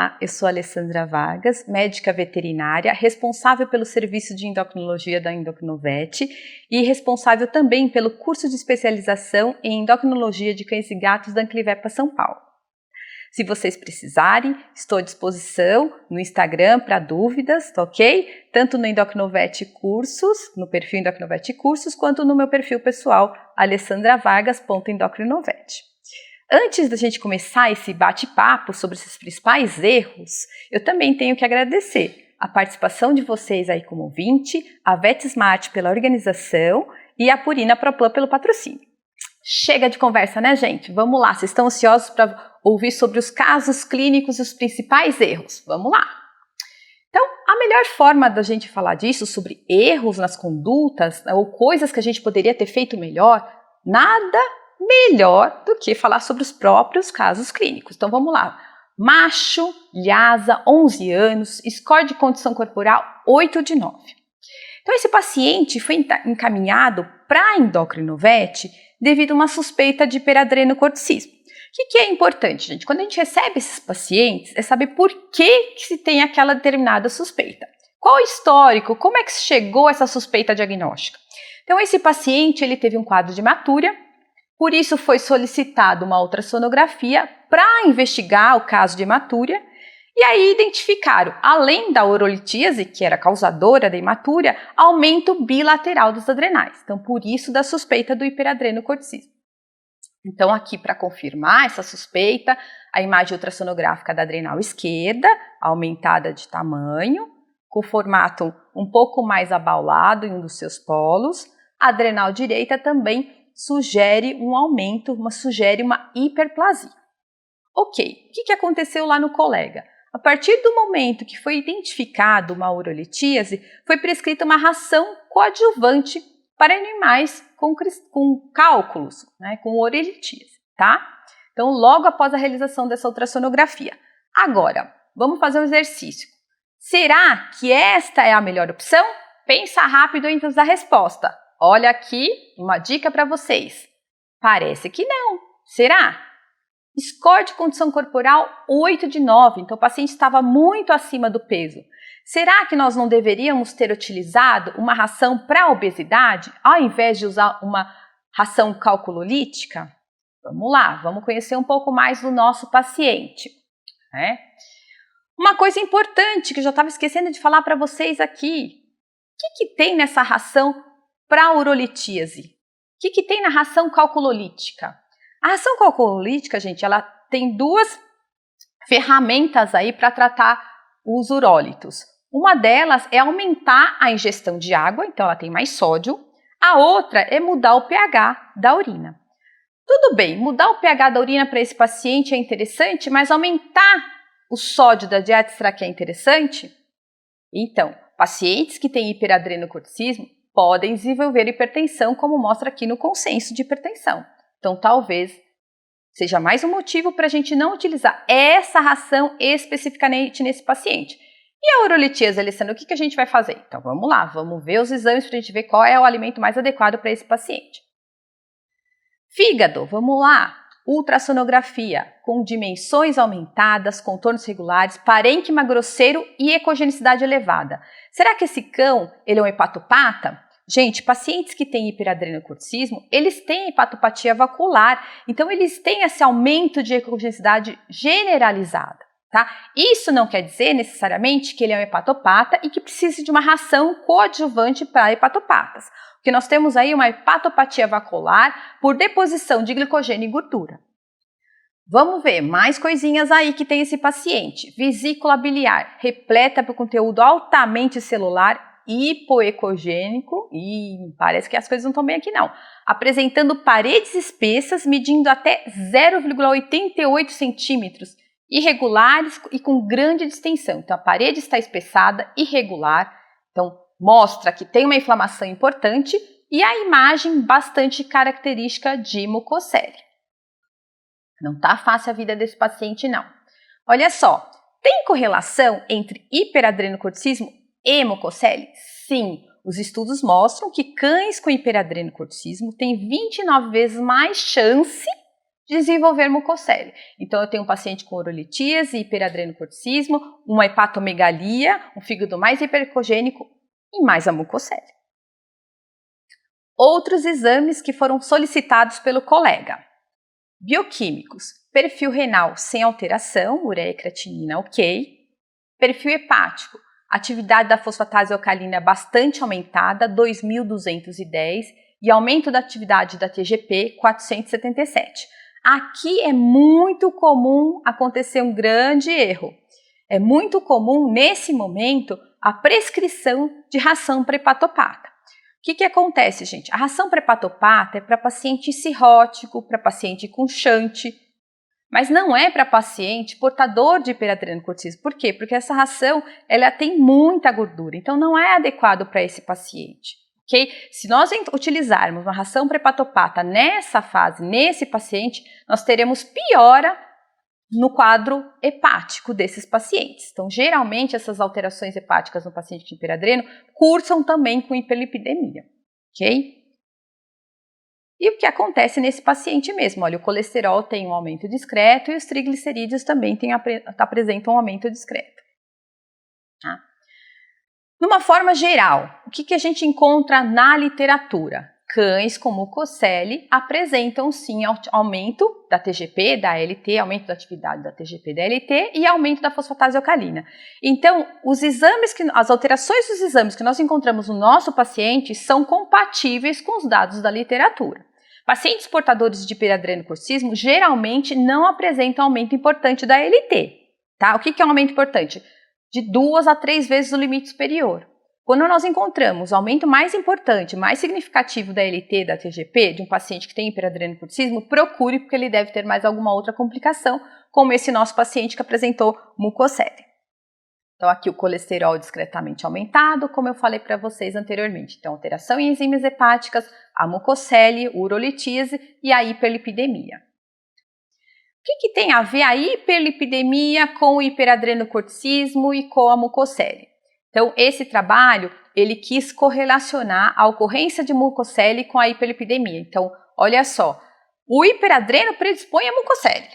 Olá, eu sou Alessandra Vargas, médica veterinária, responsável pelo serviço de endocrinologia da Endocrinovet e responsável também pelo curso de especialização em endocrinologia de cães e gatos da Anclivepa São Paulo. Se vocês precisarem, estou à disposição no Instagram para dúvidas, tá ok? Tanto no Endocrinovet Cursos, no perfil Endocrinovet Cursos, quanto no meu perfil pessoal, alessandravargas.endocrinovet. Antes da gente começar esse bate-papo sobre esses principais erros, eu também tenho que agradecer a participação de vocês aí como ouvinte, a VetSmart pela organização e a Purina ProPlan pelo patrocínio. Chega de conversa, né, gente? Vamos lá, vocês estão ansiosos para ouvir sobre os casos clínicos e os principais erros? Vamos lá! Então, a melhor forma da gente falar disso, sobre erros nas condutas ou coisas que a gente poderia ter feito melhor, nada melhor do que falar sobre os próprios casos clínicos. Então vamos lá. Macho, Lhasa, 11 anos, score de condição corporal 8 de 9. Então esse paciente foi encaminhado para a Endocrinovet devido a uma suspeita de hiperadrenocorticismo. O que é importante, gente? Quando a gente recebe esses pacientes, é saber por que se tem aquela determinada suspeita. Qual o histórico? Como é que se chegou a essa suspeita diagnóstica? Então esse paciente ele teve um quadro de hematuria. Por isso foi solicitada uma ultrassonografia para investigar o caso de hematúria e aí identificaram, além da urolitíase, que era causadora da hematúria, aumento bilateral dos adrenais. Então, por isso da suspeita do hiperadrenocorticismo. Então, aqui para confirmar essa suspeita, a imagem ultrassonográfica da adrenal esquerda, aumentada de tamanho, com formato um pouco mais abaulado em um dos seus polos, a adrenal direita também sugere um aumento, sugere uma hiperplasia. Ok, o que aconteceu lá no colega? A partir do momento que foi identificado uma urolitíase, foi prescrita uma ração coadjuvante para animais com cálculos, né, com urolitíase, tá? Então, logo após a realização dessa ultrassonografia. Agora, vamos fazer um exercício. Será que esta é a melhor opção? Pensa rápido antes da resposta. Olha aqui uma dica para vocês. Parece que não. Será? Score de condição corporal 8 de 9. Então o paciente estava muito acima do peso. Será que nós não deveríamos ter utilizado uma ração para obesidade ao invés de usar uma ração calculolítica? Vamos lá, vamos conhecer um pouco mais do nosso paciente, né? Uma coisa importante que eu já estava esquecendo de falar para vocês aqui. O que tem nessa ração para a urolitíase? O que tem na ração calculolítica? A ração calculolítica, gente, ela tem duas ferramentas aí para tratar os urólitos. Uma delas é aumentar a ingestão de água, então ela tem mais sódio. A outra é mudar o pH da urina. Tudo bem, mudar o pH da urina para esse paciente é interessante, mas aumentar o sódio da dieta, será que é interessante? Então, pacientes que têm hiperadrenocorticismo podem desenvolver hipertensão, como mostra aqui no consenso de hipertensão. Então, talvez seja mais um motivo para a gente não utilizar essa ração especificamente nesse paciente. E a urolitíase, Alessandra, o que a gente vai fazer? Então, vamos lá, vamos ver os exames para a gente ver qual é o alimento mais adequado para esse paciente. Fígado, vamos lá. Ultrassonografia, com dimensões aumentadas, contornos regulares, parênquima grosseiro e ecogenicidade elevada. Será que esse cão ele é um hepatopata? Gente, pacientes que têm hiperadrenocorticismo, eles têm hepatopatia vascular, então eles têm esse aumento de ecogenicidade generalizada, tá? Isso não quer dizer necessariamente que ele é um hepatopata e que precise de uma ração coadjuvante para hepatopatas, porque nós temos aí uma hepatopatia vascular por deposição de glicogênio e gordura. Vamos ver mais coisinhas aí que tem esse paciente. Vesícula biliar, repleta por conteúdo altamente celular, hipoecogênico, e parece que as coisas não estão bem aqui não, apresentando paredes espessas medindo até 0,88 centímetros, irregulares e com grande distensão. Então a parede está espessada, irregular, então mostra que tem uma inflamação importante e a imagem bastante característica de mucocele. Não está fácil a vida desse paciente não. Olha só, tem correlação entre hiperadrenocorticismo e mucocele? Sim, os estudos mostram que cães com hiperadrenocorticismo têm 29 vezes mais chance desenvolver mucocele. Então, eu tenho um paciente com urolitíase, hiperadrenocorticismo, uma hepatomegalia, um fígado mais hipericogênico e mais a mucocele. Outros exames que foram solicitados pelo colega. Bioquímicos, perfil renal sem alteração, ureia e creatinina ok. Perfil hepático, atividade da fosfatase alcalina bastante aumentada, 2.210, e aumento da atividade da TGP, 477. Aqui é muito comum acontecer um grande erro. É muito comum, nesse momento, a prescrição de ração para hepatopata. O que acontece, gente? A ração para hepatopata é para paciente cirrótico, para paciente com shunt, mas não é para paciente portador de hiperadrenocorticismo. Por quê? Porque essa ração ela tem muita gordura, então não é adequado para esse paciente. Okay? Se nós utilizarmos uma ração para hepatopata nessa fase, nesse paciente, nós teremos piora no quadro hepático desses pacientes. Então, geralmente, essas alterações hepáticas no paciente com hiperadreno cursam também com hiperlipidemia, ok? E o que acontece nesse paciente mesmo? Olha, o colesterol tem um aumento discreto e os triglicerídeos também apresentam um aumento discreto. Tá? Numa forma geral, o que a gente encontra na literatura? Cães com mucocele apresentam sim aumento da TGP, da ALT, aumento da atividade da TGP, da ALT e aumento da fosfatase alcalina. Então, as alterações dos exames que nós encontramos no nosso paciente são compatíveis com os dados da literatura. Pacientes portadores de hiperadrenocorticismo geralmente não apresentam aumento importante da ALT. Tá? O que é um aumento importante? De 2 a 3 vezes o limite superior. Quando nós encontramos o aumento mais importante, mais significativo da ALT, da TGP, de um paciente que tem hiperadrenocorticismo, procure, porque ele deve ter mais alguma outra complicação, como esse nosso paciente que apresentou mucocele. Então, aqui o colesterol discretamente aumentado, como eu falei para vocês anteriormente. Então, alteração em enzimas hepáticas, a mucocele, urolitíase e a hiperlipidemia. O que tem a ver a hiperlipidemia com o hiperadrenocorticismo e com a mucocele? Então, esse trabalho, ele quis correlacionar a ocorrência de mucocele com a hiperlipidemia. Então, olha só, o hiperadreno predispõe a mucocele.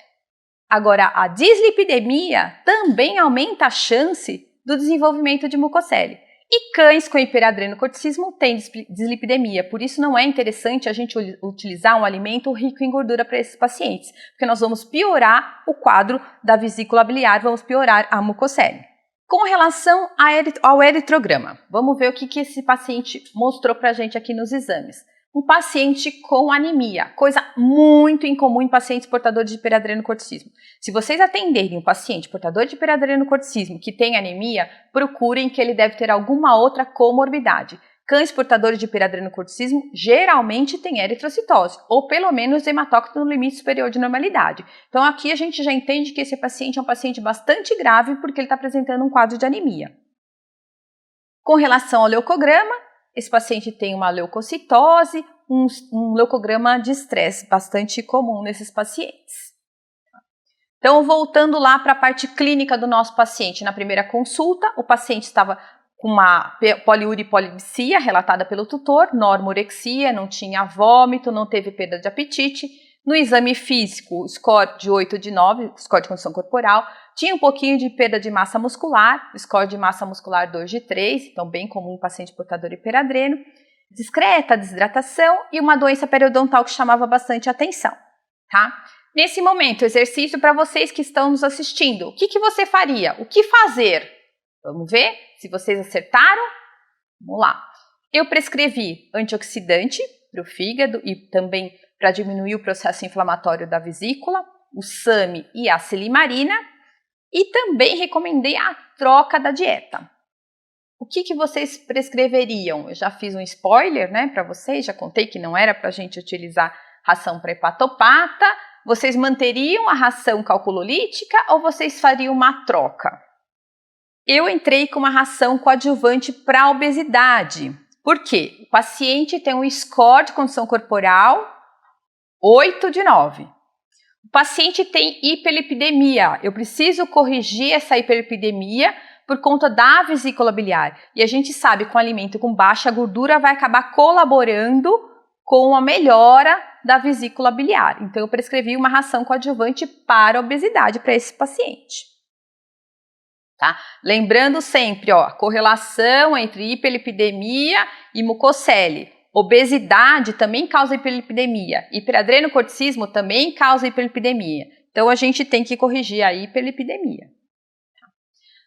Agora, a dislipidemia também aumenta a chance do desenvolvimento de mucocele. E cães com hiperadrenocorticismo têm dislipidemia, por isso não é interessante a gente utilizar um alimento rico em gordura para esses pacientes, porque nós vamos piorar o quadro da vesícula biliar, vamos piorar a mucocele. Com relação ao eritrograma, vamos ver o que esse paciente mostrou para a gente aqui nos exames. Um paciente com anemia, coisa muito incomum em pacientes portadores de hiperadrenocorticismo. Se vocês atenderem um paciente portador de hiperadrenocorticismo que tem anemia, procurem que ele deve ter alguma outra comorbidade. Cães portadores de hiperadrenocorticismo geralmente têm eritrocitose, ou pelo menos hematócrito no limite superior de normalidade. Então aqui a gente já entende que esse paciente é um paciente bastante grave porque ele está apresentando um quadro de anemia. Com relação ao leucograma, esse paciente tem uma leucocitose, um leucograma de estresse bastante comum nesses pacientes. Então, voltando lá para a parte clínica do nosso paciente, na primeira consulta, o paciente estava com uma poliúria e polipsia relatada pelo tutor, normorexia, não tinha vômito, não teve perda de apetite. No exame físico, o score de 8 de 9, score de condição corporal, tinha um pouquinho de perda de massa muscular, score de massa muscular 2 de 3, então bem comum paciente portador hiperadreno, discreta desidratação e uma doença periodontal que chamava bastante atenção, tá? Nesse momento, exercício para vocês que estão nos assistindo. O que você faria? O que fazer? Vamos ver se vocês acertaram? Vamos lá. Eu prescrevi antioxidante para o fígado e também para diminuir o processo inflamatório da vesícula, o SAMe e a silimarina, e também recomendei a troca da dieta. O que vocês prescreveriam? Eu já fiz um spoiler, né, para vocês, já contei que não era para a gente utilizar ração para hepatopata. Vocês manteriam a ração calculolítica ou vocês fariam uma troca? Eu entrei com uma ração coadjuvante para obesidade. Por quê? O paciente tem um score de condição corporal 8 de 9. O paciente tem hiperlipidemia. Eu preciso corrigir essa hiperlipidemia por conta da vesícula biliar. E a gente sabe que um alimento com baixa gordura vai acabar colaborando com a melhora da vesícula biliar. Então, eu prescrevi uma ração coadjuvante para a obesidade para esse paciente. Tá? Lembrando sempre, ó, correlação entre hiperlipidemia e mucocele. Obesidade também causa hiperlipidemia. Hiperadrenocorticismo também causa hiperlipidemia. Então, a gente tem que corrigir a hiperlipidemia.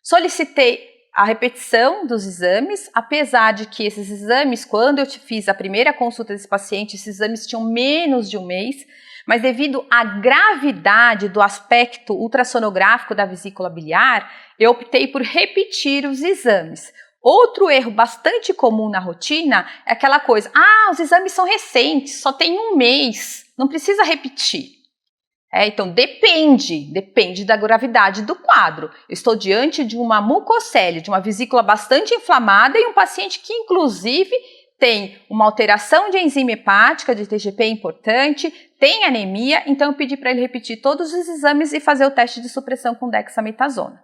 Solicitei a repetição dos exames, apesar de que esses exames, quando eu fiz a primeira consulta desse paciente, esses exames tinham menos de um mês, mas devido à gravidade do aspecto ultrassonográfico da vesícula biliar, eu optei por repetir os exames. Outro erro bastante comum na rotina é aquela coisa, os exames são recentes, só tem um mês, não precisa repetir. Então, depende da gravidade do quadro. Eu estou diante de uma mucocele, de uma vesícula bastante inflamada e um paciente que, inclusive, tem uma alteração de enzima hepática, de TGP importante, tem anemia, então eu pedi para ele repetir todos os exames e fazer o teste de supressão com dexametasona.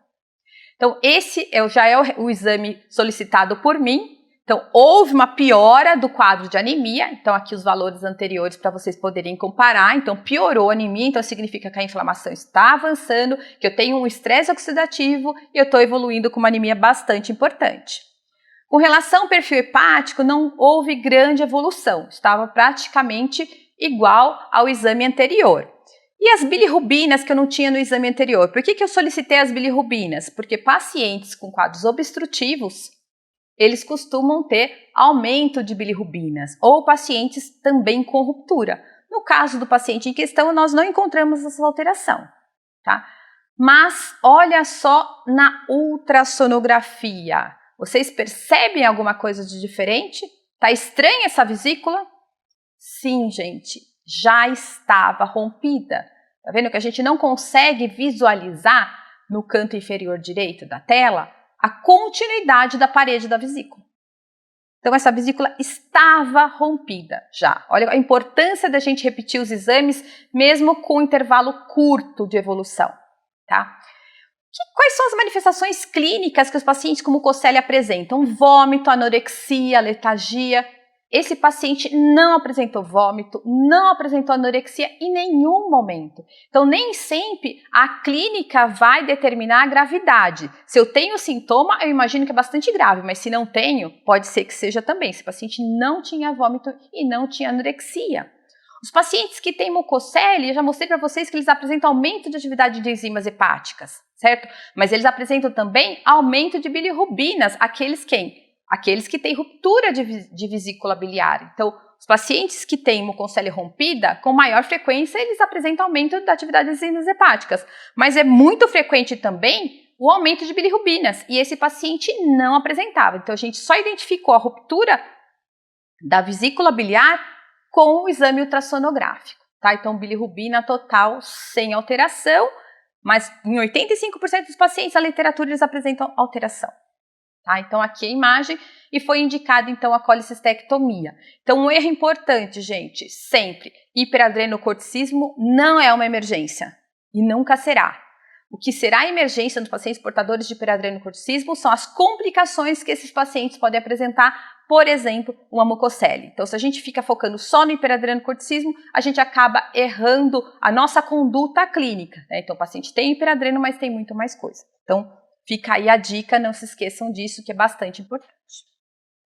Então, esse já é o exame solicitado por mim. Então, houve uma piora do quadro de anemia, então aqui os valores anteriores para vocês poderem comparar, então piorou a anemia, então significa que a inflamação está avançando, que eu tenho um estresse oxidativo e eu estou evoluindo com uma anemia bastante importante. Com relação ao perfil hepático, não houve grande evolução, estava praticamente igual ao exame anterior. E as bilirrubinas que eu não tinha no exame anterior? Por que eu solicitei as bilirrubinas? Porque pacientes com quadros obstrutivos, eles costumam ter aumento de bilirrubinas, ou pacientes também com ruptura. No caso do paciente em questão, nós não encontramos essa alteração, tá? Mas olha só na ultrassonografia. Vocês percebem alguma coisa de diferente? Tá estranha essa vesícula? Sim, gente, já estava rompida. Tá vendo que a gente não consegue visualizar no canto inferior direito da tela a continuidade da parede da vesícula. Então, essa vesícula estava rompida já. Olha a importância da gente repetir os exames, mesmo com um intervalo curto de evolução, tá? Quais são as manifestações clínicas que os pacientes com mucocele apresentam? Vômito, anorexia, letargia. Esse paciente não apresentou vômito, não apresentou anorexia em nenhum momento. Então, nem sempre a clínica vai determinar a gravidade. Se eu tenho sintoma, eu imagino que é bastante grave, mas se não tenho, pode ser que seja também. Esse paciente não tinha vômito e não tinha anorexia. Os pacientes que têm mucocele, eu já mostrei para vocês que eles apresentam aumento de atividade de enzimas hepáticas, certo? Mas eles apresentam também aumento de bilirrubinas, aqueles que têm ruptura de vesícula biliar. Então, os pacientes que têm mucocele rompida, com maior frequência, eles apresentam aumento da atividade das enzimas hepáticas. Mas é muito frequente também o aumento de bilirrubinas, e esse paciente não apresentava. Então, a gente só identificou a ruptura da vesícula biliar com o exame ultrassonográfico, tá? Então, bilirrubina total sem alteração, mas em 85% dos pacientes, a literatura eles apresentam alteração. Tá? Então, aqui a imagem e foi indicada, então, a colicistectomia. Então, um erro importante, gente, sempre, hiperadrenocorticismo não é uma emergência e nunca será. O que será emergência nos pacientes portadores de hiperadrenocorticismo são as complicações que esses pacientes podem apresentar, por exemplo, uma mucocele. Então, se a gente fica focando só no hiperadrenocorticismo, a gente acaba errando a nossa conduta clínica, né? Então, o paciente tem hiperadreno, mas tem muito mais coisa. Então, fica aí a dica, não se esqueçam disso, que é bastante importante.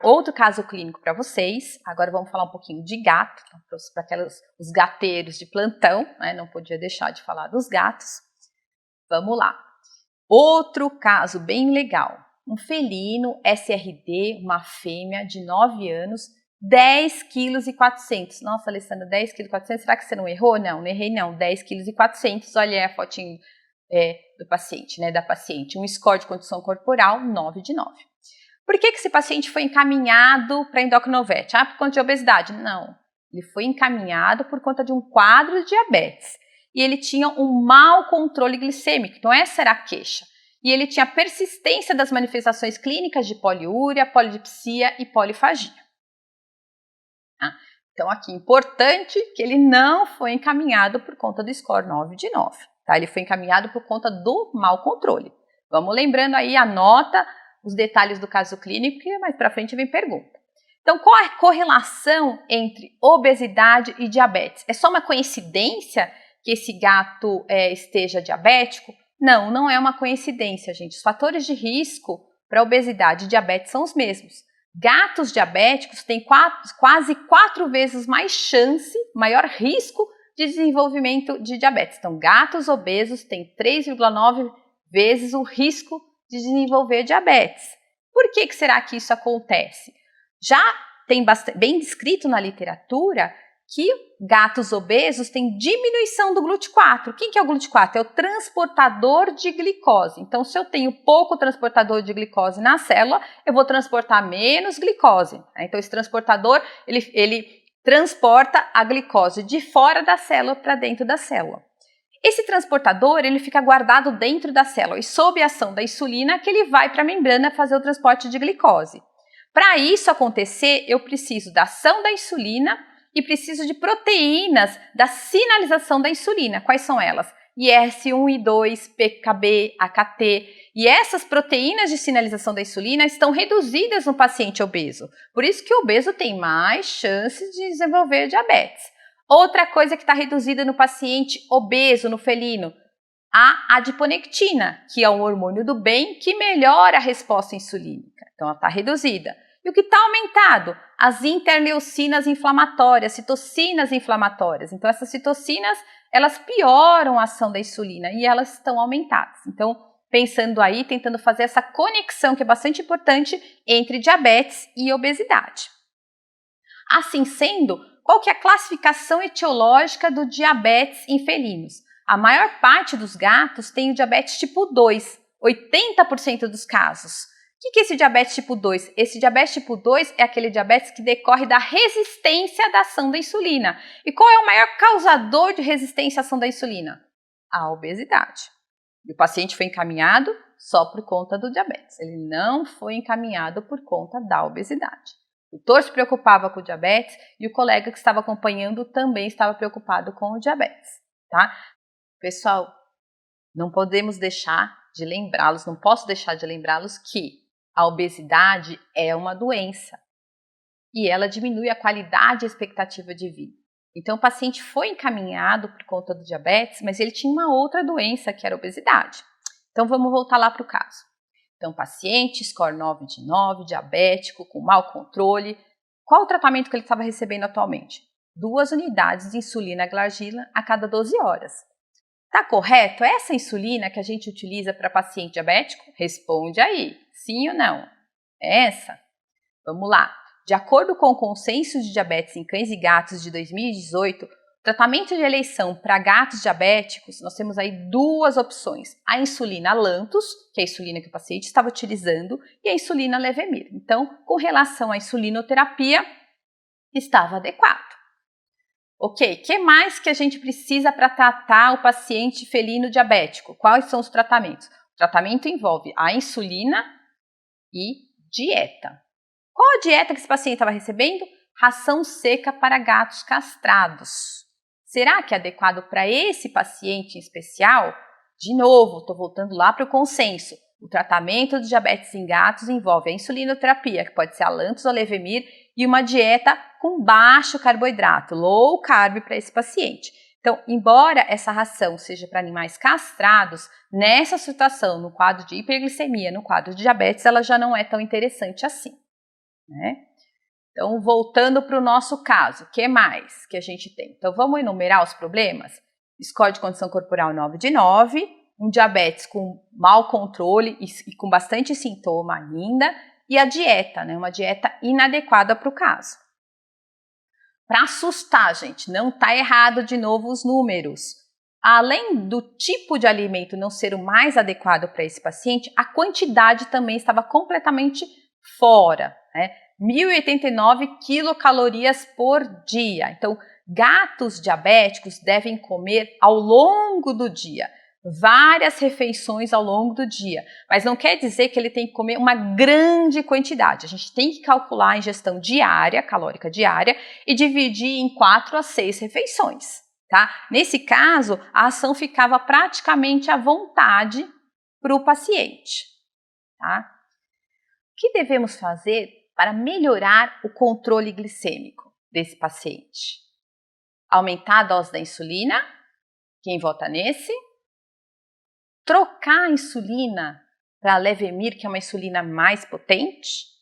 Outro caso clínico para vocês, agora vamos falar um pouquinho de gato, para os gateiros de plantão, né? Não podia deixar de falar dos gatos. Vamos lá. Outro caso bem legal, um felino SRD, uma fêmea de 9 anos, 10,4 kg. Nossa, Alessandra, 10,4 kg, será que você não errou? Não errei não, 10,4 kg, olha aí a fotinho do paciente, né, da paciente. Um score de condição corporal 9 de 9. Por que esse paciente foi encaminhado para endocrinovete? Por conta de obesidade? Não, ele foi encaminhado por conta de um quadro de diabetes. E ele tinha um mau controle glicêmico, então essa era a queixa. E ele tinha persistência das manifestações clínicas de poliúria, polidipsia e polifagia. Então aqui, importante que ele não foi encaminhado por conta do score 9 de 9. Tá? Ele foi encaminhado por conta do mau controle. Vamos lembrando aí, anota os detalhes do caso clínico, que mais para frente vem pergunta. Então, qual é a correlação entre obesidade e diabetes? É só uma coincidência que esse gato esteja diabético? Não, não é uma coincidência, gente. Os fatores de risco para obesidade e diabetes são os mesmos. Gatos diabéticos têm quase 4 vezes mais chance, maior risco de desenvolvimento de diabetes. Então, gatos obesos têm 3,9 vezes o risco de desenvolver diabetes. Por que será que isso acontece? Já tem bem descrito na literatura que gatos obesos têm diminuição do GLUT4. Quem que é o GLUT4? É o transportador de glicose. Então, se eu tenho pouco transportador de glicose na célula, eu vou transportar menos glicose. Então, esse transportador, ele transporta a glicose de fora da célula para dentro da célula. Esse transportador, ele fica guardado dentro da célula e sob a ação da insulina que ele vai para a membrana fazer o transporte de glicose. Para isso acontecer, eu preciso da ação da insulina e preciso de proteínas da sinalização da insulina. Quais são elas? IS1 e 2, PKB, AKT. E essas proteínas de sinalização da insulina estão reduzidas no paciente obeso. Por isso que o obeso tem mais chances de desenvolver diabetes. Outra coisa que está reduzida no paciente obeso, no felino, a adiponectina, que é um hormônio do bem que melhora a resposta insulínica. Então, ela está reduzida. E o que está aumentado? As interleucinas inflamatórias, citocinas inflamatórias. Então, essas citocinas, elas pioram a ação da insulina e elas estão aumentadas. Então, pensando aí, tentando fazer essa conexão que é bastante importante entre diabetes e obesidade. Assim sendo, qual que é a classificação etiológica do diabetes em felinos? A maior parte dos gatos tem o diabetes tipo 2, 80% dos casos. O que é esse diabetes tipo 2? Esse diabetes tipo 2 é aquele diabetes que decorre da resistência da ação da insulina. E qual é o maior causador de resistência à ação da insulina? A obesidade. E o paciente foi encaminhado só por conta do diabetes. Ele não foi encaminhado por conta da obesidade. O tutor se preocupava com o diabetes e o colega que estava acompanhando também estava preocupado com o diabetes, tá? Pessoal, não podemos deixar de lembrá-los, não posso deixar de lembrá-los que a obesidade é uma doença e ela diminui a qualidade e a expectativa de vida. Então, o paciente foi encaminhado por conta do diabetes, mas ele tinha uma outra doença que era a obesidade. Então, vamos voltar lá para o caso. Então, paciente, score 9 de 9, diabético, com mau controle. Qual o tratamento que ele estava recebendo atualmente? 2 unidades de insulina glargina a cada 12 horas. Tá correto? É essa insulina que a gente utiliza para paciente diabético? Responde aí, sim ou não? É essa? Vamos lá. De acordo com o Consenso de Diabetes em Cães e Gatos de 2018, o tratamento de eleição para gatos diabéticos, nós temos aí 2 opções. A insulina Lantus, que é a insulina que o paciente estava utilizando, e a insulina Levemir. Então, com relação à insulinoterapia, estava adequado. Ok, o que mais que a gente precisa para tratar o paciente felino diabético? Quais são os tratamentos? O tratamento envolve a insulina e dieta. Qual a dieta que esse paciente estava recebendo? Ração seca para gatos castrados. Será que é adequado para esse paciente em especial? De novo, estou voltando lá para o consenso. O tratamento de diabetes em gatos envolve a insulinoterapia, que pode ser a Lantus ou a Levemir, e uma dieta com baixo carboidrato, low carb para esse paciente. Então, embora essa ração seja para animais castrados, nessa situação, no quadro de hiperglicemia, no quadro de diabetes, ela já não é tão interessante assim, né? Então, voltando para o nosso caso, o que mais que a gente tem? Então, vamos enumerar os problemas? Score de condição corporal 9 de 9, um diabetes com mau controle e com bastante sintoma ainda, e a dieta, né? Uma dieta inadequada para o caso. Para assustar, gente, não está errado de novo os números. Além do tipo de alimento não ser o mais adequado para esse paciente, a quantidade também estava completamente fora, né? 1.089 quilocalorias por dia. Então, gatos diabéticos devem comer ao longo do dia, várias refeições ao longo do dia, mas não quer dizer que ele tem que comer uma grande quantidade. A gente tem que calcular a ingestão diária, calórica diária, e dividir em 4 a 6 refeições, tá? Nesse caso, a ação ficava praticamente à vontade para o paciente, tá? O que devemos fazer para melhorar o controle glicêmico desse paciente? Aumentar a dose da insulina? Quem vota nesse? Trocar a insulina para a Levemir, que é uma insulina mais potente?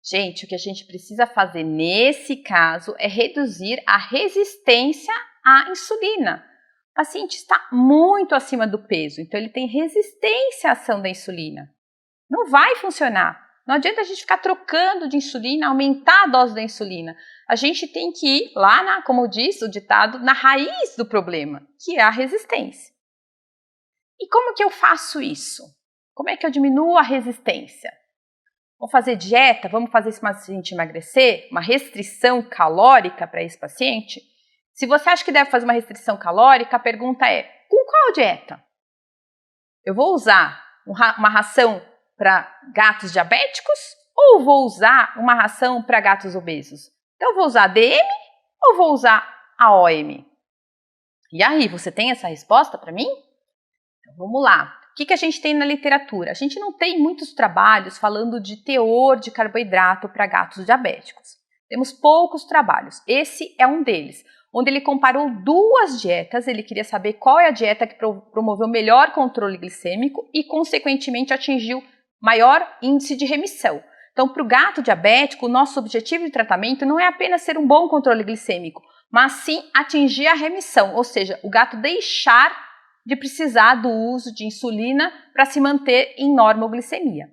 Gente, o que a gente precisa fazer nesse caso é reduzir a resistência à insulina. O paciente está muito acima do peso, então ele tem resistência à ação da insulina. Não vai funcionar. Não adianta a gente ficar trocando de insulina, aumentar a dose da insulina. A gente tem que ir lá, como diz o ditado, na raiz do problema, que é a resistência. E como que eu faço isso? Como é que eu diminuo a resistência? Vamos fazer dieta? Vamos fazer esse paciente emagrecer? Uma restrição calórica para esse paciente? Se você acha que deve fazer uma restrição calórica, a pergunta é, com qual dieta? Eu vou usar uma ração para gatos diabéticos ou vou usar uma ração para gatos obesos? Então, eu vou usar a DM ou vou usar a OM? E aí, você tem essa resposta para mim? Então, vamos lá. O que a gente tem na literatura? A gente não tem muitos trabalhos falando de teor de carboidrato para gatos diabéticos. Temos poucos trabalhos. Esse é um deles, onde ele comparou duas dietas. Ele queria saber qual é a dieta que promoveu melhor controle glicêmico e, consequentemente, atingiu maior índice de remissão. Então, para o gato diabético, o nosso objetivo de tratamento não é apenas ter um bom controle glicêmico, mas sim atingir a remissão, ou seja, o gato deixar de precisar do uso de insulina para se manter em normoglicemia.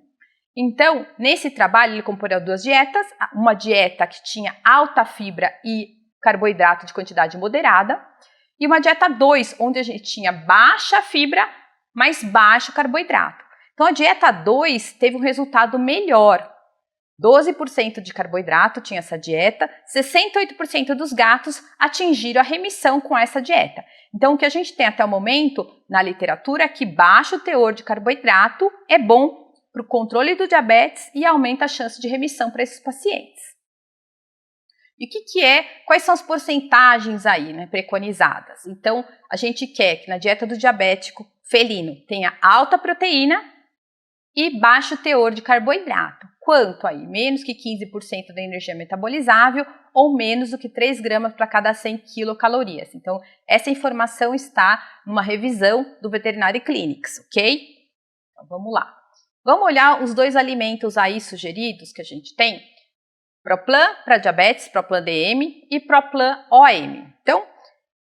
Então, nesse trabalho, ele comparou duas dietas, uma dieta que tinha alta fibra e carboidrato de quantidade moderada, e uma dieta 2, onde a gente tinha baixa fibra, mas baixo carboidrato. Então, a dieta 2 teve um resultado melhor. 12% de carboidrato tinha essa dieta, 68% dos gatos atingiram a remissão com essa dieta. Então, o que a gente tem até o momento na literatura é que baixo teor de carboidrato é bom para o controle do diabetes e aumenta a chance de remissão para esses pacientes. E quais são as porcentagens aí, né, preconizadas? Então, a gente quer que na dieta do diabético felino tenha alta proteína e baixo teor de carboidrato. Quanto aí? Menos que 15% da energia metabolizável ou menos do que 3 gramas para cada 100 quilocalorias. Então, essa informação está numa revisão do Veterinary Clinics, ok? Então, vamos lá. Vamos olhar os dois alimentos aí sugeridos que a gente tem. Proplan para diabetes, Proplan DM e Proplan OM. Então,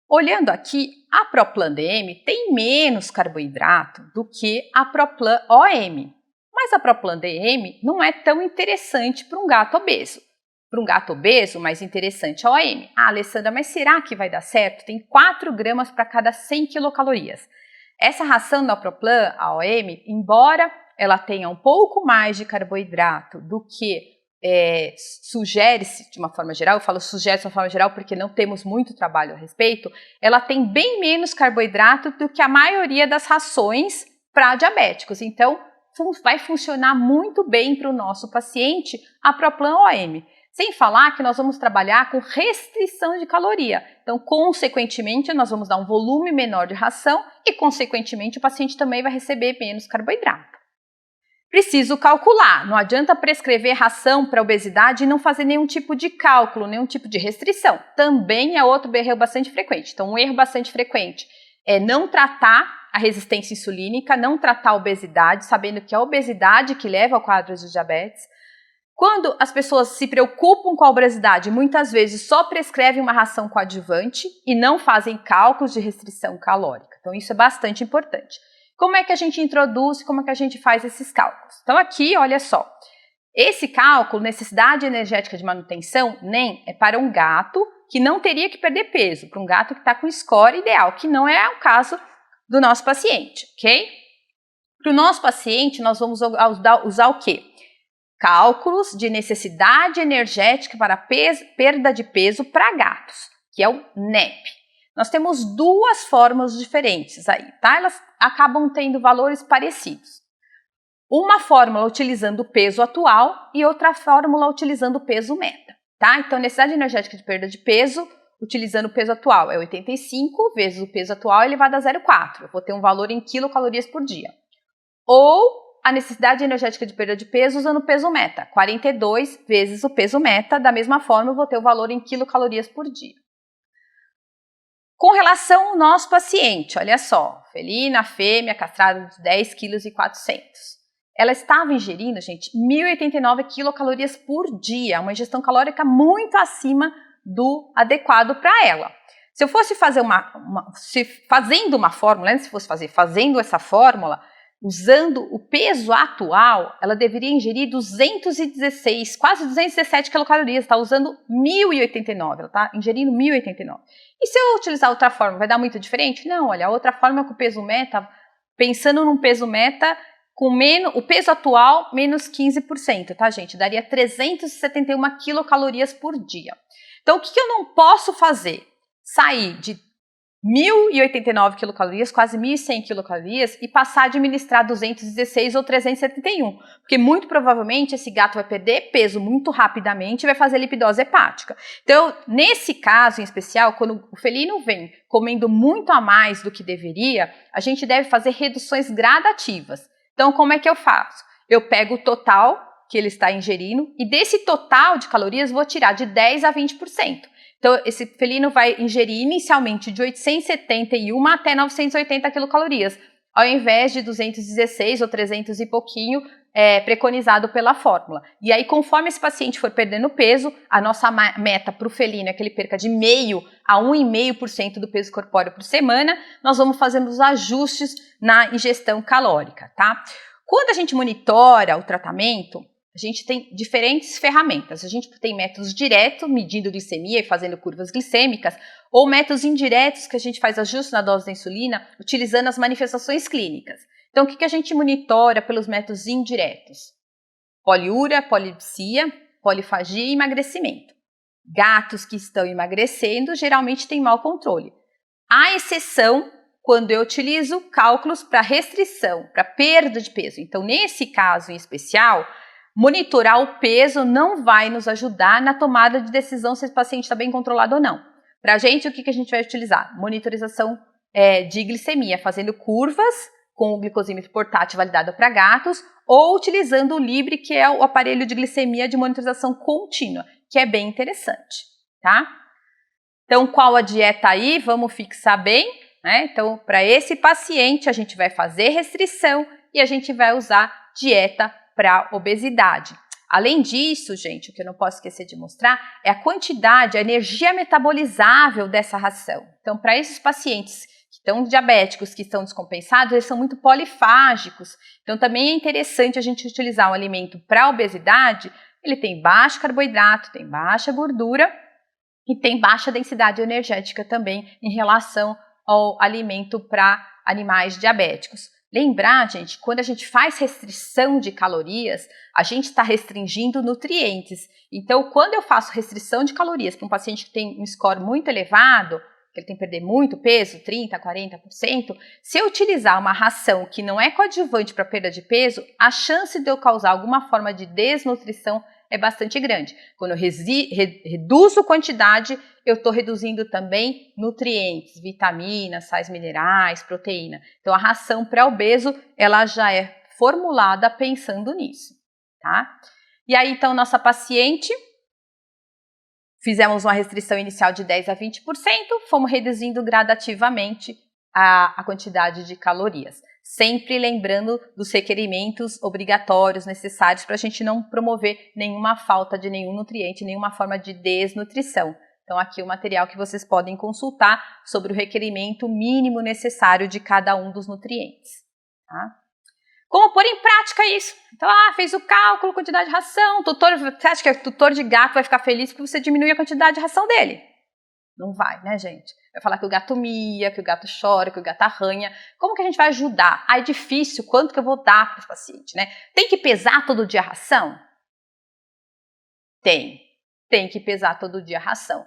olhando aqui, a Proplan DM tem menos carboidrato do que a Proplan OM. Mas a Proplan DM não é tão interessante para um gato obeso. Para um gato obeso, mais interessante é a OM. Ah, Alessandra, mas será que vai dar certo? Tem 4 gramas para cada 100 quilocalorias. Essa ração da Proplan, a OM, embora ela tenha um pouco mais de carboidrato do que sugere-se de uma forma geral, eu falo sugere-se de uma forma geral porque não temos muito trabalho a respeito, ela tem bem menos carboidrato do que a maioria das rações para diabéticos. Então, vai funcionar muito bem para o nosso paciente a Proplan OM. Sem falar que nós vamos trabalhar com restrição de caloria. Então, consequentemente, nós vamos dar um volume menor de ração e, consequentemente, o paciente também vai receber menos carboidrato. Preciso calcular. Não adianta prescrever ração para obesidade e não fazer nenhum tipo de cálculo, nenhum tipo de restrição. Também é outro erro bastante frequente. Então, um erro bastante frequente é não tratar a resistência insulínica, não tratar a obesidade, sabendo que é a obesidade que leva ao quadro de diabetes. Quando as pessoas se preocupam com a obesidade, muitas vezes só prescrevem uma ração coadjuvante e não fazem cálculos de restrição calórica. Então, isso é bastante importante. Como é que a gente introduz, como é que a gente faz esses cálculos? Então, aqui, olha só, esse cálculo, necessidade energética de manutenção, NEM, é para um gato que não teria que perder peso, para um gato que está com score ideal, que não é o caso do nosso paciente, ok? Para o nosso paciente, nós vamos usar o quê? Cálculos de necessidade energética para perda de peso para gatos, que é o NEP. Nós temos duas fórmulas diferentes aí, tá? Elas acabam tendo valores parecidos. Uma fórmula utilizando o peso atual e outra fórmula utilizando o peso meta, tá? Então, necessidade energética de perda de peso, utilizando o peso atual, é 85 vezes o peso atual elevado a 0,4. Eu vou ter um valor em quilocalorias por dia. Ou a necessidade energética de perda de peso usando o peso meta, 42 vezes o peso meta, da mesma forma eu vou ter o valor em quilocalorias por dia. Com relação ao nosso paciente, olha só, felina, fêmea, castrada de 10,4 kg. Ela estava ingerindo, gente, 1.089 quilocalorias por dia, uma ingestão calórica muito acima do adequado para ela. Se eu fosse fazer fazendo essa fórmula, usando o peso atual, ela deveria ingerir 216, quase 217 quilocalorias, está usando 1.089, ela está ingerindo 1.089. E se eu utilizar outra fórmula, vai dar muito diferente? Não, olha, a outra fórmula com o peso meta, pensando num peso meta, com o peso atual, menos 15%, tá, gente? Daria 371 quilocalorias por dia. Então, o que eu não posso fazer? Sair de 1.089 quilocalorias, quase 1.100 quilocalorias, e passar a administrar 216 ou 371, porque muito provavelmente esse gato vai perder peso muito rapidamente e vai fazer lipidose hepática. Então, nesse caso em especial, quando o felino vem comendo muito a mais do que deveria, a gente deve fazer reduções gradativas. Então, como é que eu faço? Eu pego o total que ele está ingerindo e desse total de calorias vou tirar de 10% a 20%. Então, esse felino vai ingerir inicialmente de 871 até 980 quilocalorias, ao invés de 216 ou 300 e pouquinho preconizado pela fórmula. E aí, conforme esse paciente for perdendo peso, a nossa meta para o felino é que ele perca de 0,5% a 1,5% do peso corpóreo por semana, nós vamos fazendo os ajustes na ingestão calórica, tá? Quando a gente monitora o tratamento, a gente tem diferentes ferramentas. A gente tem métodos diretos, medindo glicemia e fazendo curvas glicêmicas, ou métodos indiretos, que a gente faz ajuste na dose da insulina, utilizando as manifestações clínicas. Então, o que a gente monitora pelos métodos indiretos? Poliúria, polipsia, polifagia e emagrecimento. Gatos que estão emagrecendo geralmente têm mau controle. À exceção quando eu utilizo cálculos para restrição, para perda de peso. Então, nesse caso em especial, monitorar o peso não vai nos ajudar na tomada de decisão se esse paciente está bem controlado ou não. Para a gente, o que a gente vai utilizar? Monitorização de glicemia, fazendo curvas com o glicosímetro portátil validado para gatos, ou utilizando o Libre, que é o aparelho de glicemia de monitorização contínua, que é bem interessante, tá? Então, qual a dieta aí? Vamos fixar bem, né? Então, para esse paciente, a gente vai fazer restrição e a gente vai usar dieta para obesidade. Além disso, gente, o que eu não posso esquecer de mostrar é a quantidade, a energia metabolizável dessa ração. Então, para esses pacientes que estão diabéticos, que estão descompensados, eles são muito polifágicos. Então, também é interessante a gente utilizar um alimento para obesidade. Ele tem baixo carboidrato, tem baixa gordura e tem baixa densidade energética também em relação ao alimento para animais diabéticos. Lembrar, gente, quando a gente faz restrição de calorias, a gente está restringindo nutrientes. Então, quando eu faço restrição de calorias para um paciente que tem um score muito elevado, que ele tem que perder muito peso, 30%, 40%, se eu utilizar uma ração que não é coadjuvante para perda de peso, a chance de eu causar alguma forma de desnutrição é bastante grande. Quando eu reduzo quantidade, eu estou reduzindo também nutrientes, vitaminas, sais minerais, proteína. Então, a ração pré-obeso, ela já é formulada pensando nisso, tá? E aí, então, nossa paciente, fizemos uma restrição inicial de 10% a 20%, fomos reduzindo gradativamente a quantidade de calorias. Sempre lembrando dos requerimentos obrigatórios necessários para a gente não promover nenhuma falta de nenhum nutriente, nenhuma forma de desnutrição. Então, aqui o material que vocês podem consultar sobre o requerimento mínimo necessário de cada um dos nutrientes. Tá? Como pôr em prática isso? Então, fez o cálculo, quantidade de ração, você acha que o tutor de gato vai ficar feliz porque você diminui a quantidade de ração dele? Não vai, né, gente? Vai falar que o gato mia, que o gato chora, que o gato arranha. Como que a gente vai ajudar? É difícil, quanto que eu vou dar para esse paciente, né? Tem que pesar todo dia a ração? Tem que pesar todo dia a ração.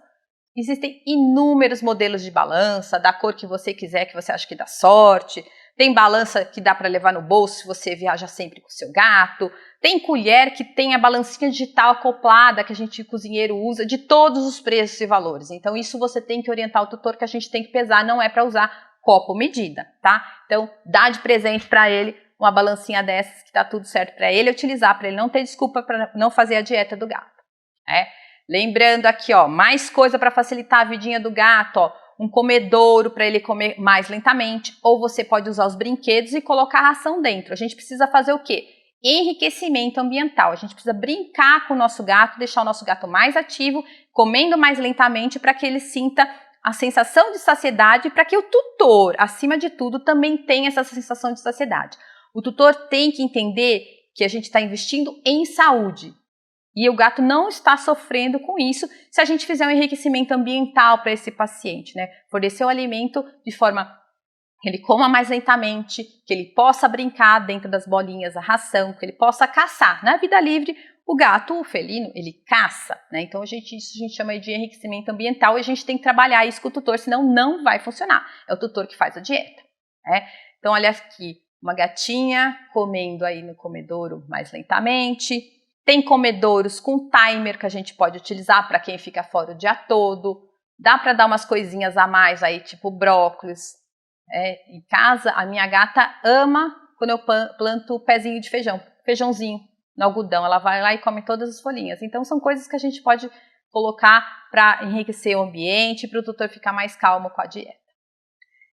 Existem inúmeros modelos de balança, da cor que você quiser, que você acha que dá sorte. Tem balança que dá para levar no bolso se você viaja sempre com o seu gato. Tem colher que tem a balancinha digital acoplada que a gente, cozinheiro, usa de todos os preços e valores. Então, isso você tem que orientar o tutor que a gente tem que pesar, não é para usar copo medida, tá? Então, dá de presente para ele uma balancinha dessas que tá tudo certo para ele utilizar, para ele não ter desculpa para não fazer a dieta do gato. Né? Lembrando aqui, ó, mais coisa para facilitar a vidinha do gato, ó, um comedouro para ele comer mais lentamente, ou você pode usar os brinquedos e colocar a ração dentro. A gente precisa fazer o quê? Enriquecimento ambiental. A gente precisa brincar com o nosso gato, deixar o nosso gato mais ativo, comendo mais lentamente para que ele sinta a sensação de saciedade, para que o tutor, acima de tudo, também tenha essa sensação de saciedade. O tutor tem que entender que a gente está investindo em saúde. E o gato não está sofrendo com isso se a gente fizer um enriquecimento ambiental para esse paciente, né? Fornecer o alimento de forma que ele coma mais lentamente, que ele possa brincar dentro das bolinhas, a ração, que ele possa caçar. Na vida livre, o gato, o felino, ele caça, né? Então isso a gente chama de enriquecimento ambiental e a gente tem que trabalhar isso com o tutor, senão não vai funcionar. É o tutor que faz a dieta, né? Então olha aqui, uma gatinha comendo aí no comedouro mais lentamente. Tem comedouros com timer que a gente pode utilizar para quem fica fora o dia todo. Dá para dar umas coisinhas a mais aí, tipo brócolis. Em casa, a minha gata ama quando eu planto o pezinho de feijãozinho no algodão. Ela vai lá e come todas as folhinhas. Então, são coisas que a gente pode colocar para enriquecer o ambiente, para o tutor ficar mais calmo com a dieta.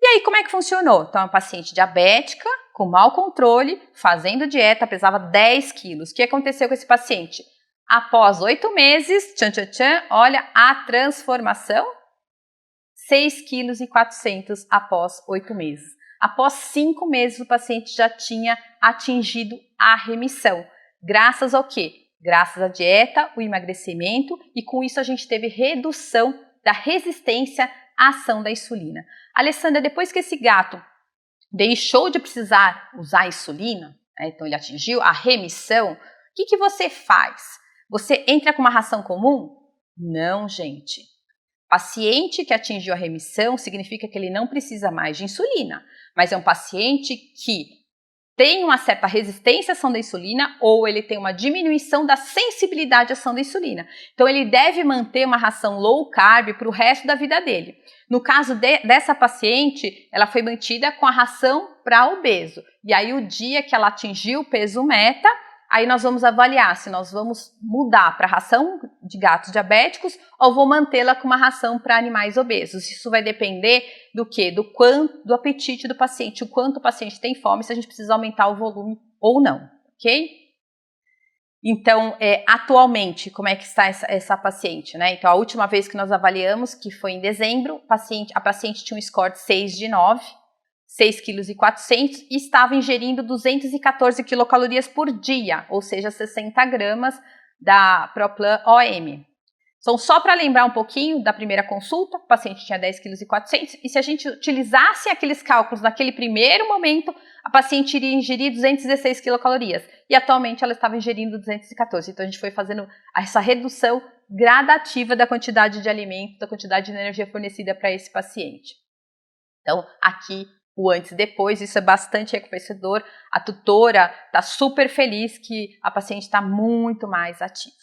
E aí, como é que funcionou? Então, uma paciente diabética, com mau controle, fazendo dieta, pesava 10 quilos. O que aconteceu com esse paciente? Após 8 meses, olha a transformação, 6,4 kg após 8 meses. Após 5 meses, o paciente já tinha atingido a remissão. Graças ao quê? Graças à dieta, o emagrecimento, e com isso a gente teve redução da resistência à ação da insulina. Alessandra, depois que esse gato deixou de precisar usar insulina, né, então ele atingiu a remissão, o que você faz? Você entra com uma ração comum? Não, gente. Paciente que atingiu a remissão significa que ele não precisa mais de insulina, mas é um paciente que tem uma certa resistência à ação da insulina ou ele tem uma diminuição da sensibilidade à ação da insulina. Então, ele deve manter uma ração low carb para o resto da vida dele. No caso dessa paciente, ela foi mantida com a ração para obeso. E aí, o dia que ela atingiu o peso meta, aí nós vamos avaliar se nós vamos mudar para ração de gatos diabéticos ou vou mantê-la com uma ração para animais obesos. Isso vai depender do quê? Do apetite do paciente, o quanto o paciente tem fome, se a gente precisa aumentar o volume ou não, ok? Então, atualmente, como é que está essa paciente, né? Então, a última vez que nós avaliamos, que foi em dezembro, a paciente tinha um score de 6 de 9, 6,4 kg e estava ingerindo 214 quilocalorias por dia, ou seja, 60 gramas da Proplan OM. Então, só para lembrar um pouquinho da primeira consulta, o paciente tinha 10,4 kg e se a gente utilizasse aqueles cálculos naquele primeiro momento, a paciente iria ingerir 216 quilocalorias e atualmente ela estava ingerindo 214. Então, a gente foi fazendo essa redução gradativa da quantidade de alimento, da quantidade de energia fornecida para esse paciente. Então, aqui o antes e depois, isso é bastante recompensador. A tutora está super feliz que a paciente está muito mais ativa.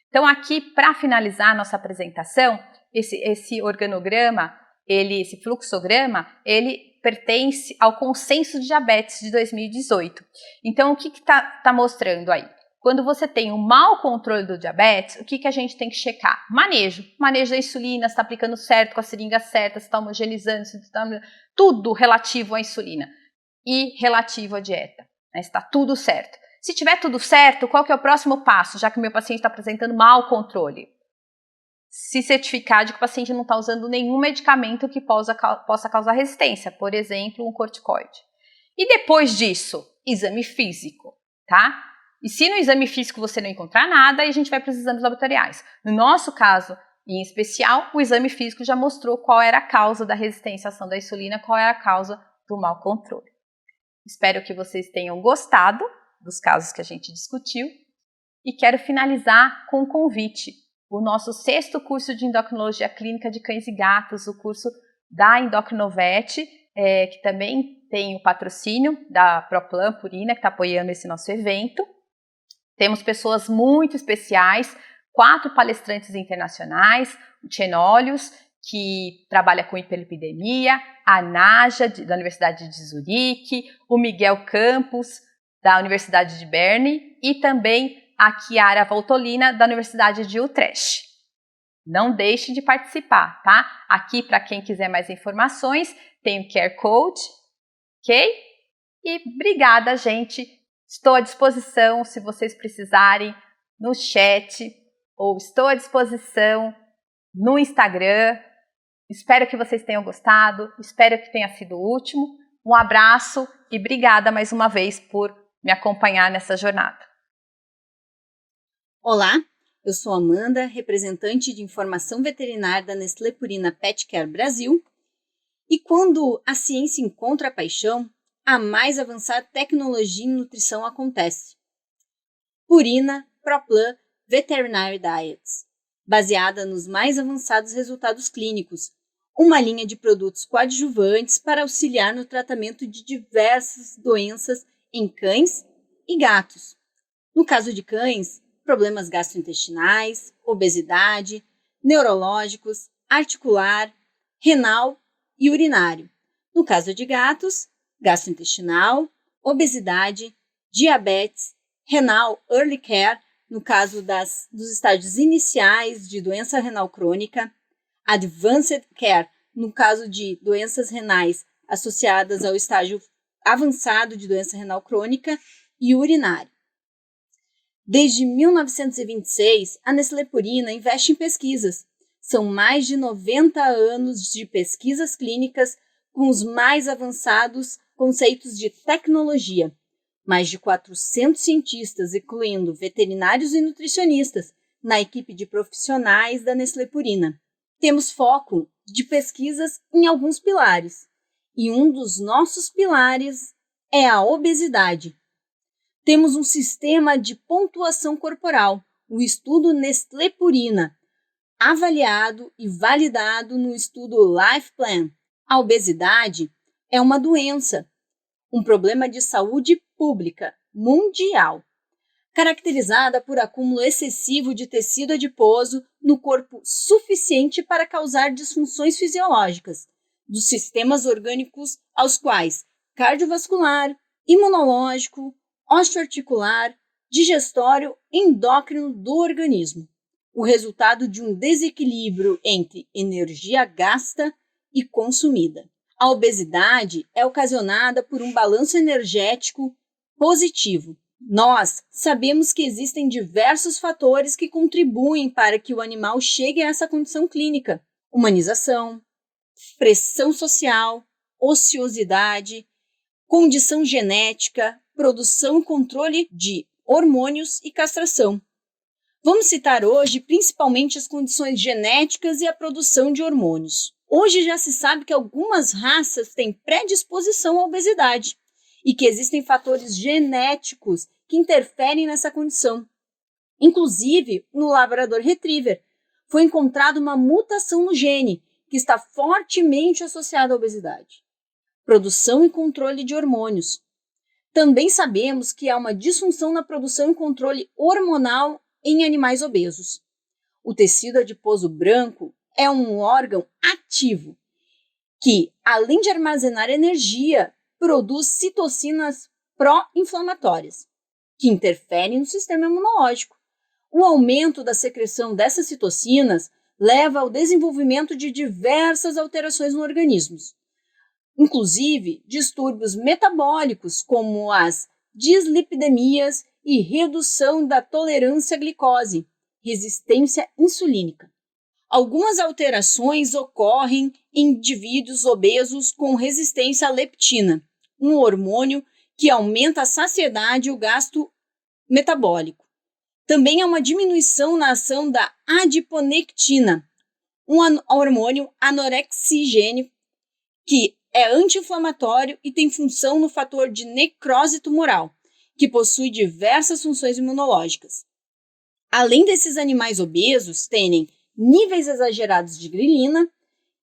Então, aqui, para finalizar a nossa apresentação, esse organograma, esse fluxograma, ele pertence ao Consenso de Diabetes de 2018. Então, o que está mostrando aí? Quando você tem um mau controle do diabetes, o que a gente tem que checar? Manejo da insulina, se está aplicando certo, com a seringa certa, se está homogeneizando, se está tudo relativo à insulina e relativo à dieta, né? Está tudo certo. Se tiver tudo certo, qual que é o próximo passo, já que o meu paciente está apresentando mau controle? Se certificar de que o paciente não está usando nenhum medicamento que possa causar resistência, por exemplo, um corticoide. E depois disso, exame físico, tá? E se no exame físico você não encontrar nada, aí a gente vai para os exames laboratoriais. No nosso caso, em especial, o exame físico já mostrou qual era a causa da resistência à ação da insulina, qual era a causa do mau controle. Espero que vocês tenham gostado dos casos que a gente discutiu e quero finalizar com um convite. O nosso 6º curso de endocrinologia clínica de cães e gatos, o curso da Endocrinovet, que também tem o patrocínio da Proplan Purina, que está apoiando esse nosso evento. Temos pessoas muito especiais, 4 palestrantes internacionais, o Tchenolius, que trabalha com hiperlipidemia, a Naja, da Universidade de Zurique, o Miguel Campos, da Universidade de Berne, e também a Chiara Voltolina, da Universidade de Utrecht. Não deixe de participar, tá? Aqui, para quem quiser mais informações, tem o QR Code, ok? E obrigada, gente. Estou à disposição se vocês precisarem no chat, ou estou à disposição no Instagram. Espero que vocês tenham gostado, espero que tenha sido útil. Um abraço e obrigada mais uma vez por me acompanhar nessa jornada. Olá, eu sou Amanda, representante de informação veterinária da Nestlé Purina Pet Care Brasil. E quando a ciência encontra a paixão, a mais avançada tecnologia em nutrição acontece. Purina ProPlan Veterinary Diets, baseada nos mais avançados resultados clínicos, uma linha de produtos coadjuvantes para auxiliar no tratamento de diversas doenças em cães e gatos. No caso de cães, problemas gastrointestinais, obesidade, neurológicos, articular, renal e urinário. No caso de gatos, gastrointestinal, obesidade, diabetes, renal early care, no caso dos estágios iniciais de doença renal crônica, advanced care, no caso de doenças renais associadas ao estágio avançado de doença renal crônica, e urinário. Desde 1926, a Nestlé Purina investe em pesquisas. São mais de 90 anos de pesquisas clínicas com os mais avançados conceitos de tecnologia. Mais de 400 cientistas, incluindo veterinários e nutricionistas, na equipe de profissionais da Nestlé Purina. Temos foco de pesquisas em alguns pilares, e um dos nossos pilares é a obesidade. Temos um sistema de pontuação corporal, o estudo Nestlé Purina, avaliado e validado no estudo Life Plan. A obesidade é uma doença, um problema de saúde pública mundial, caracterizada por acúmulo excessivo de tecido adiposo no corpo suficiente para causar disfunções fisiológicas dos sistemas orgânicos aos quais cardiovascular, imunológico, osteoarticular, digestório e endócrino do organismo. O resultado de um desequilíbrio entre energia gasta e consumida. A obesidade é ocasionada por um balanço energético positivo. Nós sabemos que existem diversos fatores que contribuem para que o animal chegue a essa condição clínica: humanização, pressão social, ociosidade, condição genética, produção e controle de hormônios e castração. Vamos citar hoje principalmente as condições genéticas e a produção de hormônios. Hoje já se sabe que algumas raças têm predisposição à obesidade e que existem fatores genéticos que interferem nessa condição. Inclusive, no Labrador Retriever, foi encontrada uma mutação no gene que está fortemente associada à obesidade. Produção e controle de hormônios. Também sabemos que há uma disfunção na produção e controle hormonal em animais obesos. O tecido adiposo branco é um órgão ativo que, além de armazenar energia, produz citocinas pró-inflamatórias, que interferem no sistema imunológico. O aumento da secreção dessas citocinas leva ao desenvolvimento de diversas alterações no organismo, inclusive distúrbios metabólicos como as dislipidemias e redução da tolerância à glicose, resistência insulínica. Algumas alterações ocorrem em indivíduos obesos com resistência à leptina, um hormônio que aumenta a saciedade e o gasto metabólico. Também há uma diminuição na ação da adiponectina, um hormônio anorexigênico que é anti-inflamatório e tem função no fator de necrose tumoral, que possui diversas funções imunológicas. Além desses animais obesos terem níveis exagerados de grelina,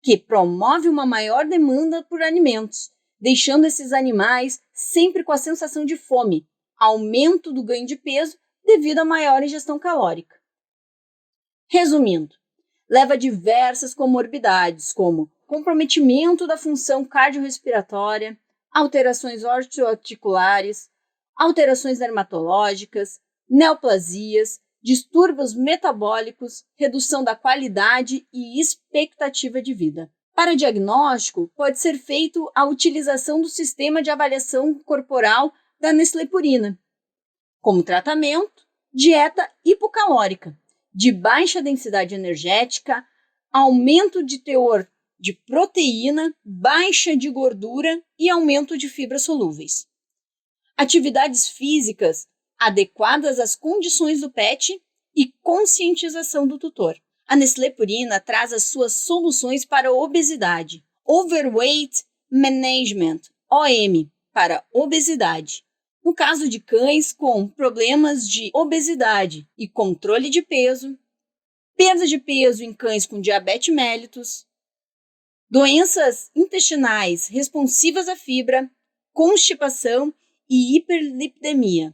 que promove uma maior demanda por alimentos, deixando esses animais sempre com a sensação de fome, aumento do ganho de peso devido à maior ingestão calórica. Resumindo, leva a diversas comorbidades, como comprometimento da função cardiorrespiratória, alterações osteoarticulares, alterações dermatológicas, neoplasias, distúrbios metabólicos, redução da qualidade e expectativa de vida. Para diagnóstico, pode ser feito a utilização do sistema de avaliação corporal da Nestlé Purina. Como tratamento, dieta hipocalórica, de baixa densidade energética, aumento de teor de proteína, baixa de gordura e aumento de fibras solúveis. Atividades físicas adequadas às condições do pet e conscientização do tutor. A Nestlé Purina traz as suas soluções para a obesidade. Overweight Management, OM, para obesidade. No caso de cães com problemas de obesidade e controle de peso, perda de peso em cães com diabetes mellitus, doenças intestinais responsivas à fibra, constipação e hiperlipidemia.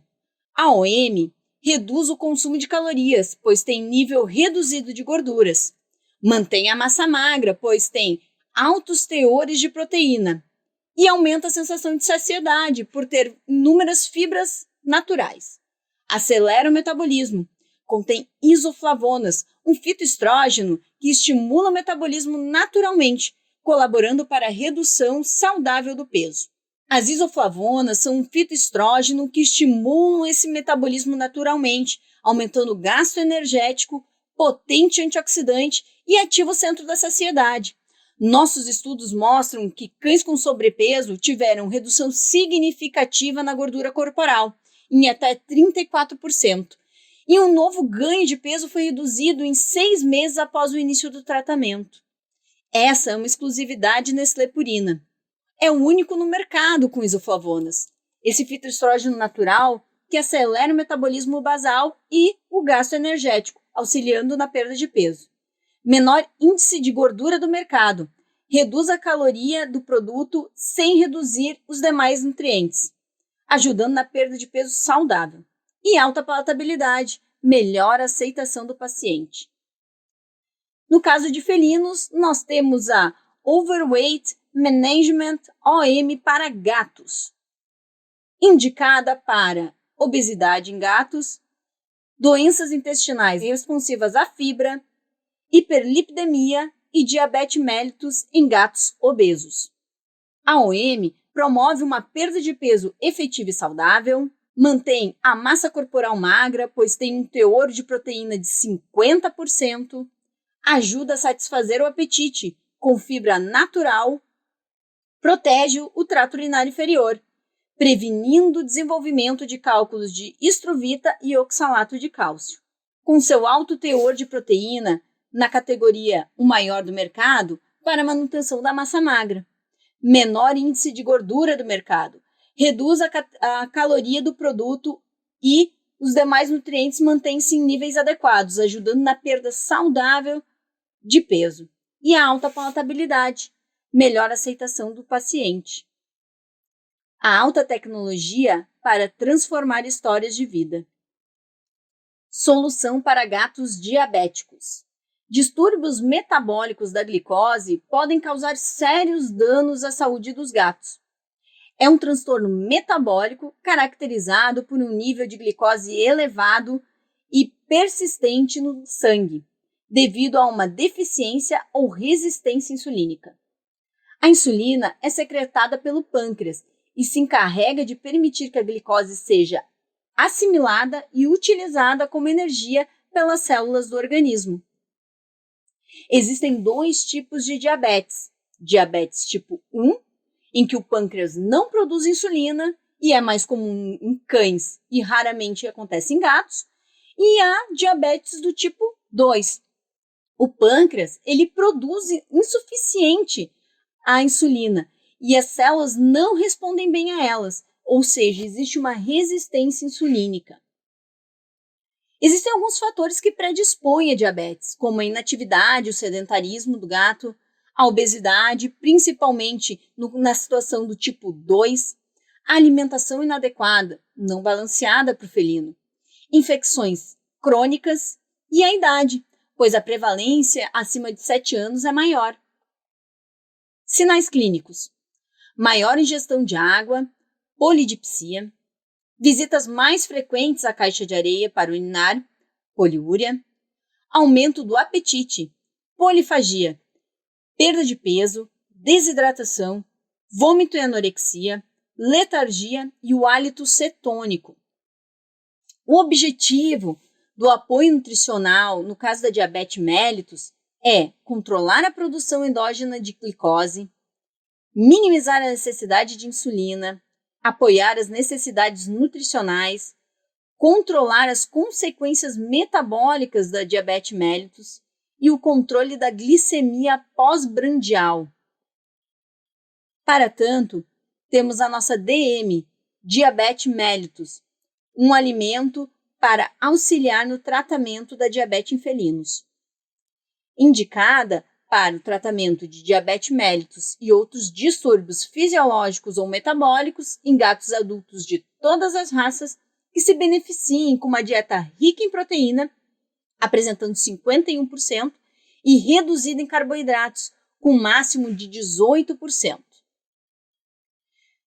A OM reduz o consumo de calorias, pois tem nível reduzido de gorduras. Mantém a massa magra, pois tem altos teores de proteína. E aumenta a sensação de saciedade, por ter inúmeras fibras naturais. Acelera o metabolismo. Contém isoflavonas, um fitoestrógeno que estimula o metabolismo naturalmente, colaborando para a redução saudável do peso. As isoflavonas são um fitoestrógeno que estimulam esse metabolismo naturalmente, aumentando o gasto energético, potente antioxidante e ativa o centro da saciedade. Nossos estudos mostram que cães com sobrepeso tiveram redução significativa na gordura corporal, em até 34%. E um novo ganho de peso foi reduzido em 6 meses após o início do tratamento. Essa é uma exclusividade Nestlé Purina. É o único no mercado com isoflavonas. Esse fitoestrógeno natural que acelera o metabolismo basal e o gasto energético, auxiliando na perda de peso. Menor índice de gordura do mercado. Reduz a caloria do produto sem reduzir os demais nutrientes, ajudando na perda de peso saudável. E alta palatabilidade, melhor aceitação do paciente. No caso de felinos, nós temos a Overweight Management OM para gatos, indicada para obesidade em gatos, doenças intestinais responsivas à fibra, hiperlipidemia e diabetes mellitus em gatos obesos. A OM promove uma perda de peso efetiva e saudável, mantém a massa corporal magra, pois tem um teor de proteína de 50%, ajuda a satisfazer o apetite com fibra natural, protege o trato urinário inferior, prevenindo o desenvolvimento de cálculos de estruvita e oxalato de cálcio. Com seu alto teor de proteína, na categoria o maior do mercado, para manutenção da massa magra. Menor índice de gordura do mercado, reduz a caloria do produto e os demais nutrientes mantêm-se em níveis adequados, ajudando na perda saudável de peso. E a alta palatabilidade, melhor aceitação do paciente. A alta tecnologia para transformar histórias de vida. Solução para gatos diabéticos. Distúrbios metabólicos da glicose podem causar sérios danos à saúde dos gatos. É um transtorno metabólico caracterizado por um nível de glicose elevado e persistente no sangue, devido a uma deficiência ou resistência insulínica. A insulina é secretada pelo pâncreas e se encarrega de permitir que a glicose seja assimilada e utilizada como energia pelas células do organismo. Existem 2 tipos de diabetes. Diabetes tipo 1, em que o pâncreas não produz insulina e é mais comum em cães e raramente acontece em gatos, e a diabetes do tipo 2. O pâncreas, ele produz insuficiente a insulina e as células não respondem bem a elas, ou seja, existe uma resistência insulínica. Existem alguns fatores que predispõem a diabetes, como a inatividade, o sedentarismo do gato, a obesidade, principalmente na situação do tipo 2, a alimentação inadequada, não balanceada para o felino, infecções crônicas e a idade, pois a prevalência acima de 7 anos é maior. Sinais clínicos: maior ingestão de água, polidipsia, visitas mais frequentes à caixa de areia para urinar, poliúria, aumento do apetite, polifagia, perda de peso, desidratação, vômito e anorexia, letargia e o hálito cetônico. O objetivo do apoio nutricional, no caso da diabetes mellitus, é controlar a produção endógena de glicose, minimizar a necessidade de insulina, apoiar as necessidades nutricionais, controlar as consequências metabólicas da diabetes mellitus e o controle da glicemia pós-brandial. Para tanto, temos a nossa DM, diabetes mellitus, um alimento para auxiliar no tratamento da diabetes em felinos. Indicada para o tratamento de diabetes mellitus e outros distúrbios fisiológicos ou metabólicos em gatos adultos de todas as raças que se beneficiem com uma dieta rica em proteína, apresentando 51%, e reduzida em carboidratos, com máximo de 18%.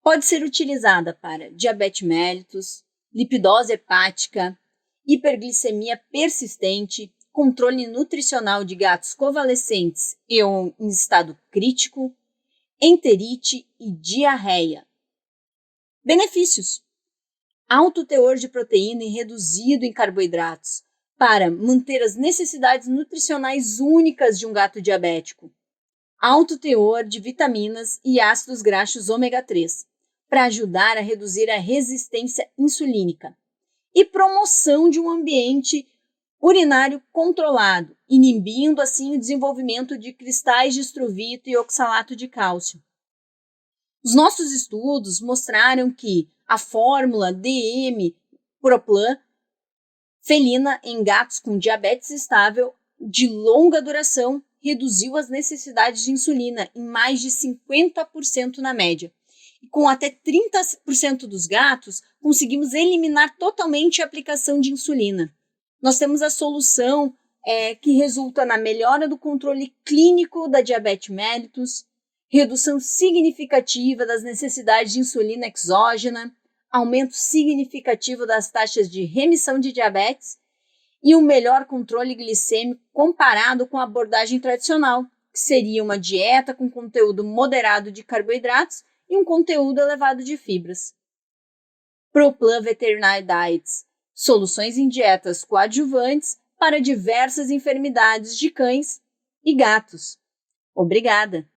Pode ser utilizada para diabetes mellitus, lipidose hepática, hiperglicemia persistente, controle nutricional de gatos convalescentes e ou em estado crítico, enterite e diarreia. Benefícios: alto teor de proteína e reduzido em carboidratos, para manter as necessidades nutricionais únicas de um gato diabético. Alto teor de vitaminas e ácidos graxos ômega 3, para ajudar a reduzir a resistência insulínica. E promoção de um ambiente urinário controlado, inibindo assim o desenvolvimento de cristais de estruvito e oxalato de cálcio. Os nossos estudos mostraram que a fórmula DM Proplan felina em gatos com diabetes estável de longa duração reduziu as necessidades de insulina em mais de 50% na média. E com até 30% dos gatos, conseguimos eliminar totalmente a aplicação de insulina. Nós temos a solução que resulta na melhora do controle clínico da diabetes mellitus, redução significativa das necessidades de insulina exógena, aumento significativo das taxas de remissão de diabetes e um melhor controle glicêmico comparado com a abordagem tradicional, que seria uma dieta com conteúdo moderado de carboidratos e um conteúdo elevado de fibras. Proplan Veterinary Diets, soluções em dietas coadjuvantes para diversas enfermidades de cães e gatos. Obrigada!